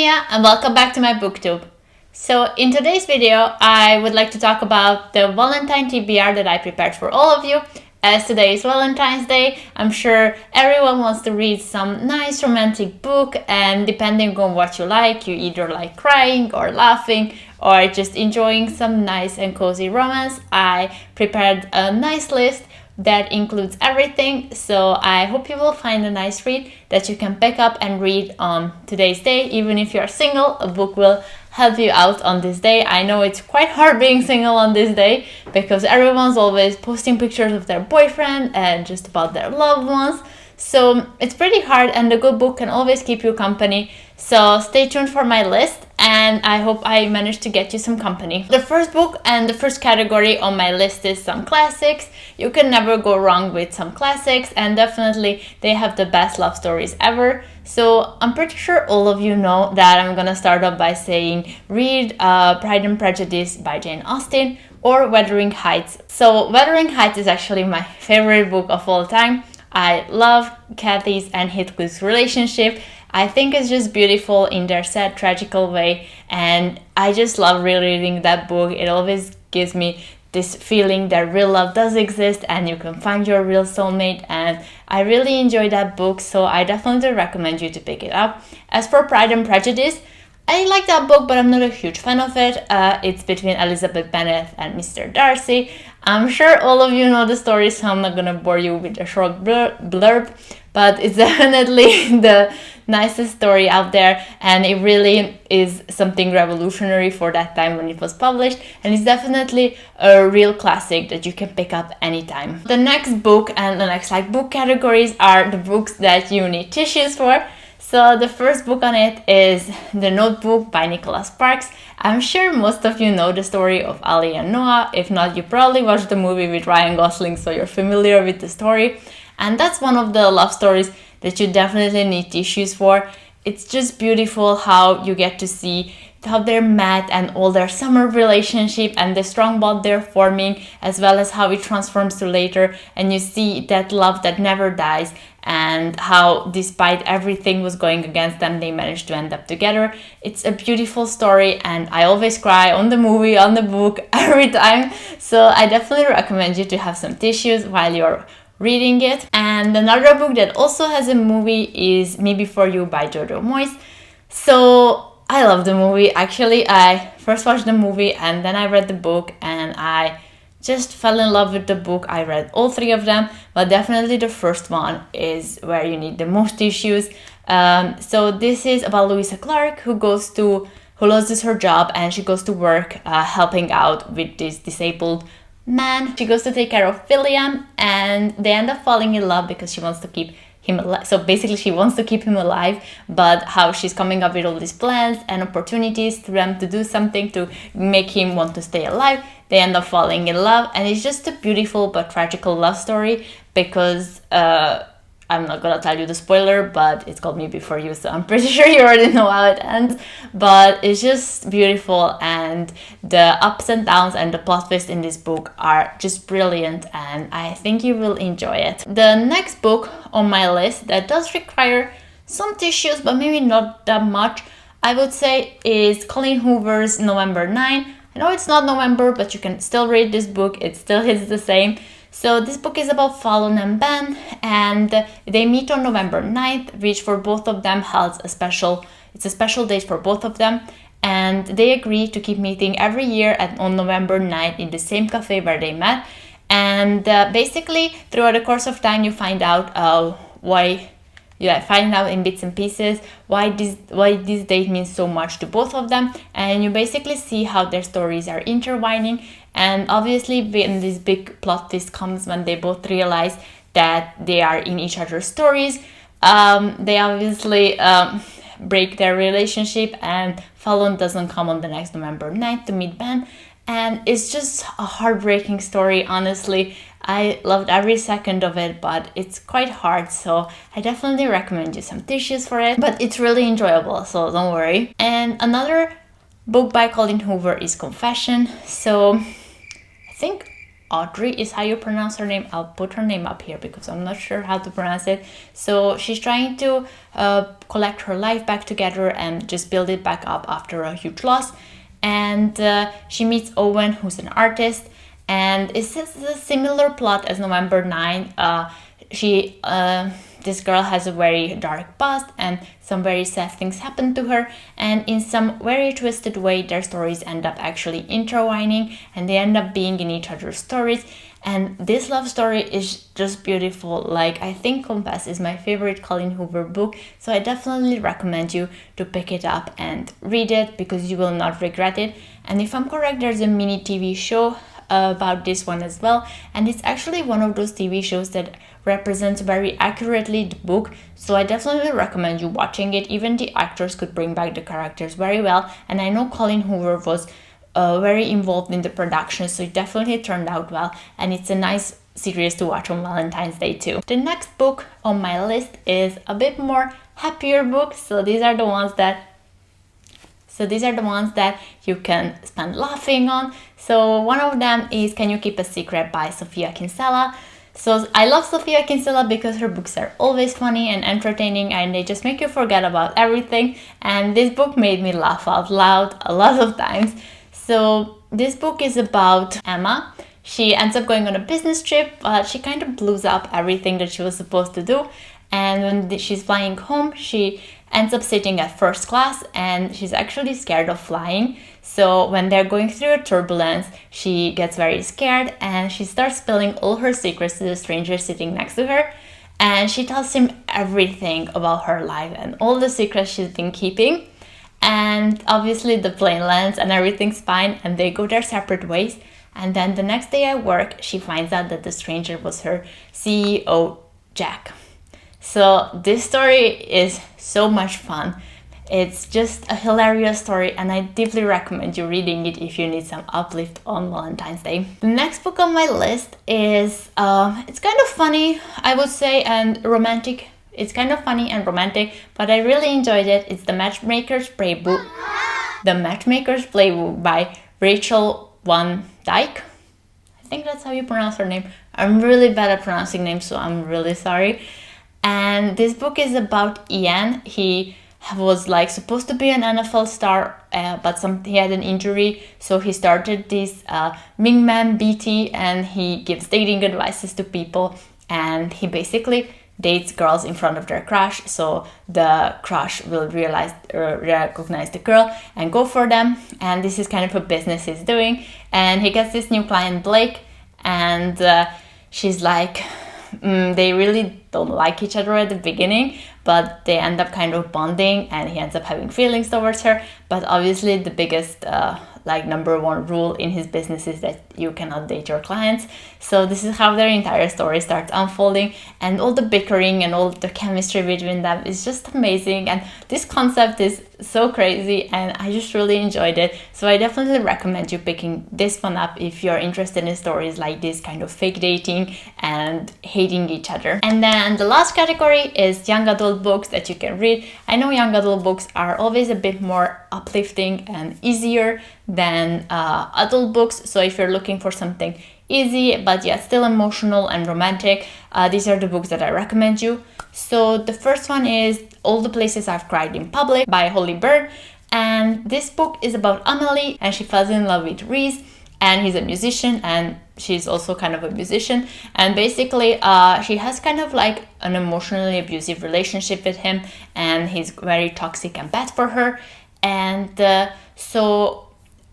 Sophia and welcome back to my booktube. So in today's video I would like to talk about the Valentine TBR that I prepared for all of you. As today is Valentine's Day, I'm sure everyone wants to read some nice romantic book, and depending on what you either like crying or laughing or just enjoying some nice and cozy romance. I prepared a nice list that includes everything, so I hope you will find a nice read that you can pick up and read on today's day. Even if you're single, a book will help you out on this day. I know it's quite hard being single on this day because everyone's always posting pictures of their boyfriend and just about their loved ones, so it's pretty hard, and a good book can always keep you company. So stay tuned for my list, and I hope I managed to get you some company. The first book and the first category on my list is some classics. You can never go wrong with some classics, and definitely they have the best love stories ever. So I'm pretty sure all of you know that I'm gonna start off by saying read Pride and Prejudice by Jane Austen or Wuthering Heights. So Wuthering Heights is actually my favorite book of all time. I love Kathy's and Heathcliff's relationship. I think it's just beautiful in their sad, tragical way, and I just love rereading that book. It always gives me this feeling that real love does exist and you can find your real soulmate, and I really enjoy that book, so I definitely recommend you to pick it up. As for Pride and Prejudice, I like that book, but I'm not a huge fan of it. It's between Elizabeth Bennet and Mr. Darcy. I'm sure all of you know the story, so I'm not gonna bore you with a short blurb, but it's definitely the nicest story out there, and it really is something revolutionary for that time when it was published, and it's definitely a real classic that you can pick up anytime. The next book and the next book categories are the books that you need tissues for. So the first book on it is The Notebook by Nicholas Sparks. I'm sure most of you know the story of Ali and Noah. If not, you probably watched the movie with Ryan Gosling, so you're familiar with the story. And that's one of the love stories that you definitely need tissues for. It's just beautiful how you get to see how they're met and all their summer relationship and the strong bond they're forming, as well as how it transforms to later, and you see that love that never dies and how despite everything was going against them, they managed to end up together. It's a beautiful story, and I always cry on the movie, on the book, every time, so I definitely recommend you to have some tissues while you're reading it. And another book that also has a movie is Me Before You by Jojo Moyes. So I love the movie. Actually, I first watched the movie and then I read the book, and I just fell in love with the book. I read all three of them, but definitely the first one is where you need the most issues. So this is about Louisa Clark, who loses her job and she goes to work helping out with this disabled man. She goes to take care of William, and they end up falling in love because she wants to keep him alive. So basically she wants to keep him alive, but how she's coming up with all these plans and opportunities to them to do something to make him want to stay alive. They end up falling in love, and it's just a beautiful but tragical love story because I'm not gonna tell you the spoiler, but it's called Me Before You, so I'm pretty sure you already know how it ends. But it's just beautiful, and the ups and downs and the plot twist in this book are just brilliant, and I think you will enjoy it. The next book on my list that does require some tissues, but maybe not that much, I would say, is Colleen Hoover's November 9. I know it's not November, but you can still read this book. It still hits the same. So this book is about Fallon and Ben, and they meet on November 9th, which for both of them it's a special date for both of them, and they agree to keep meeting every year on November 9th in the same cafe where they met. And basically throughout the course of time you find out in bits and pieces why this date means so much to both of them, and you basically see how their stories are intertwining. And obviously when this big plot twist comes, when they both realize that they are in each other's stories, they obviously break their relationship, and Fallon doesn't come on the next November 9th to meet Ben, and it's just a heartbreaking story. Honestly, I loved every second of it, but it's quite hard, so I definitely recommend you some tissues for it, but it's really enjoyable, so don't worry. And another book by Colleen Hoover is Confession. So I think Audrey is how you pronounce her name. I'll put her name up here because I'm not sure how to pronounce it. So she's trying to collect her life back together and just build it back up after a huge loss. And she meets Owen, who's an artist, and it's a similar plot as November 9. This girl has a very dark past and some very sad things happen to her, and in some very twisted way their stories end up actually intertwining and they end up being in each other's stories. And this love story is just beautiful. Like, I think Compass is my favorite Colleen Hoover book, so I definitely recommend you to pick it up and read it because you will not regret it. And if I'm correct, there's a mini TV show about this one as well, and it's actually one of those TV shows that represents very accurately the book, so I definitely recommend you watching it. Even the actors could bring back the characters very well, and I know Colleen Hoover was very involved in the production, so it definitely turned out well, and it's a nice series to watch on Valentine's Day too. The next book on my list is a bit more happier book, so these are the ones that you can spend laughing on. So one of them is Can You Keep a Secret by Sophia Kinsella. So I love Sophia Kinsella because her books are always funny and entertaining and they just make you forget about everything. And this book made me laugh out loud a lot of times. So this book is about Emma. She ends up going on a business trip, but she kind of blows up everything that she was supposed to do. And when she's flying home, she ends up sitting at first class and she's actually scared of flying. So when they're going through a turbulence, she gets very scared and she starts spilling all her secrets to the stranger sitting next to her. And she tells him everything about her life and all the secrets she's been keeping. And obviously the plane lands and everything's fine and they go their separate ways. And then the next day at work, she finds out that the stranger was her CEO, Jack. So this story is so much fun. It's just a hilarious story and I deeply recommend you reading it if you need some uplift on Valentine's Day. The next book on my list is, it's kind of funny, I would say, and romantic. It's kind of funny and romantic, but I really enjoyed it. It's The Matchmakers Playbook. The Matchmakers Playbook by Rachel Van Dyke. I think that's how you pronounce her name. I'm really bad at pronouncing names, so I'm really sorry. And this book is about Ian. He was like supposed to be an NFL star, but he had an injury, so he started this Mingman BT, and he gives dating advices to people, and he basically dates girls in front of their crush, so the crush will recognize the girl and go for them. And this is kind of a business he's doing. And he gets this new client, Blake, and she's like, they really don't like each other at the beginning, but they end up kind of bonding and he ends up having feelings towards her. But obviously the biggest number one rule in his business is that you cannot date your clients. So this is how their entire story starts unfolding, and all the bickering and all the chemistry between them is just amazing. And this concept is so crazy and I just really enjoyed it. So I definitely recommend you picking this one up if you're interested in stories like this, kind of fake dating and hating each other. And then the last category is young adult books that you can read. I know young adult books are always a bit more uplifting and easier than adult books. So if you're looking for something easy but yet still emotional and romantic, these are the books that I recommend you. So the first one is All the Places I've Cried in Public by Holly Bourne. And this book is about Amelie, and she falls in love with Reese, and he's a musician and she's also kind of a musician. And basically she has kind of like an emotionally abusive relationship with him, and he's very toxic and bad for her. And so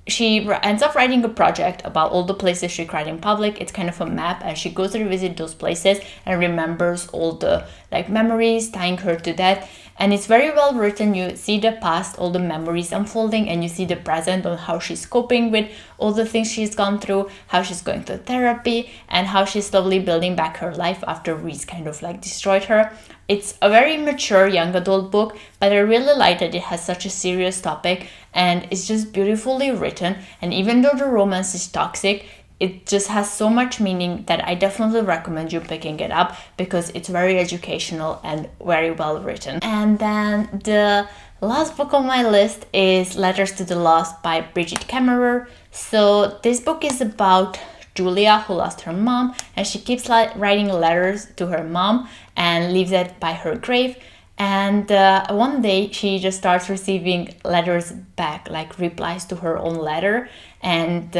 she ends up writing a project about all the places she cried in public. It's kind of a map, and she goes to revisit those places and remembers all the memories tying her to that. And it's very well written. You see the past, all the memories unfolding, and you see the present on how she's coping with all the things she's gone through, how she's going to therapy, and how she's slowly building back her life after Reese kind of destroyed her. It's a very mature young adult book, but I really like that it has such a serious topic and it's just beautifully written. And even though the romance is toxic, it just has so much meaning that I definitely recommend you picking it up because it's very educational and very well written. And then the last book on my list is Letters to the Lost by Brigid Kemmerer. So this book is about Julia, who lost her mom, and she keeps writing letters to her mom and leaves it by her grave. And one day she just starts receiving letters back, like replies to her own letter. And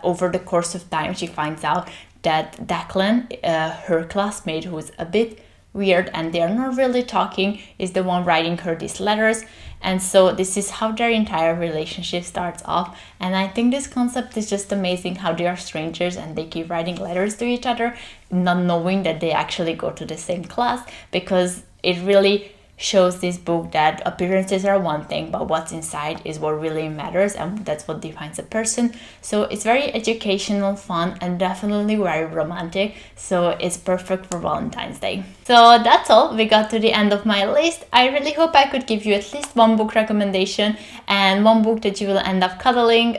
over the course of time, she finds out that Dyken, her classmate, who's a bit weird and they're not really talking, is the one writing her these letters. And so this is how their entire relationship starts off. And I think this concept is just amazing, how they are strangers and they keep writing letters to each other, not knowing that they actually go to the same class, because it really shows this book that appearances are one thing, but what's inside is what really matters, and that's what defines a person. So it's very educational, fun, and definitely very romantic, so it's perfect for Valentine's Day. So that's all, we got to the end of my list. I really hope I could give you at least one book recommendation and one book that you will end up cuddling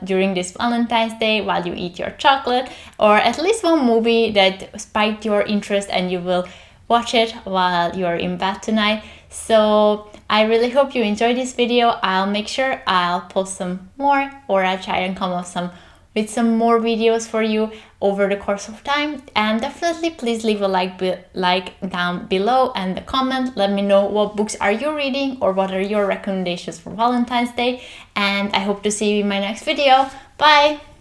during this Valentine's Day while you eat your chocolate, or at least one movie that spiked your interest and you will watch it while you're in bed tonight. So I really hope you enjoyed this video. I'll make sure I'll post some more, or I'll try and come up with some more videos for you over the course of time. And definitely please leave a like down below and a comment. Let me know what books are you reading or what are your recommendations for Valentine's Day. And I hope to see you in my next video. Bye!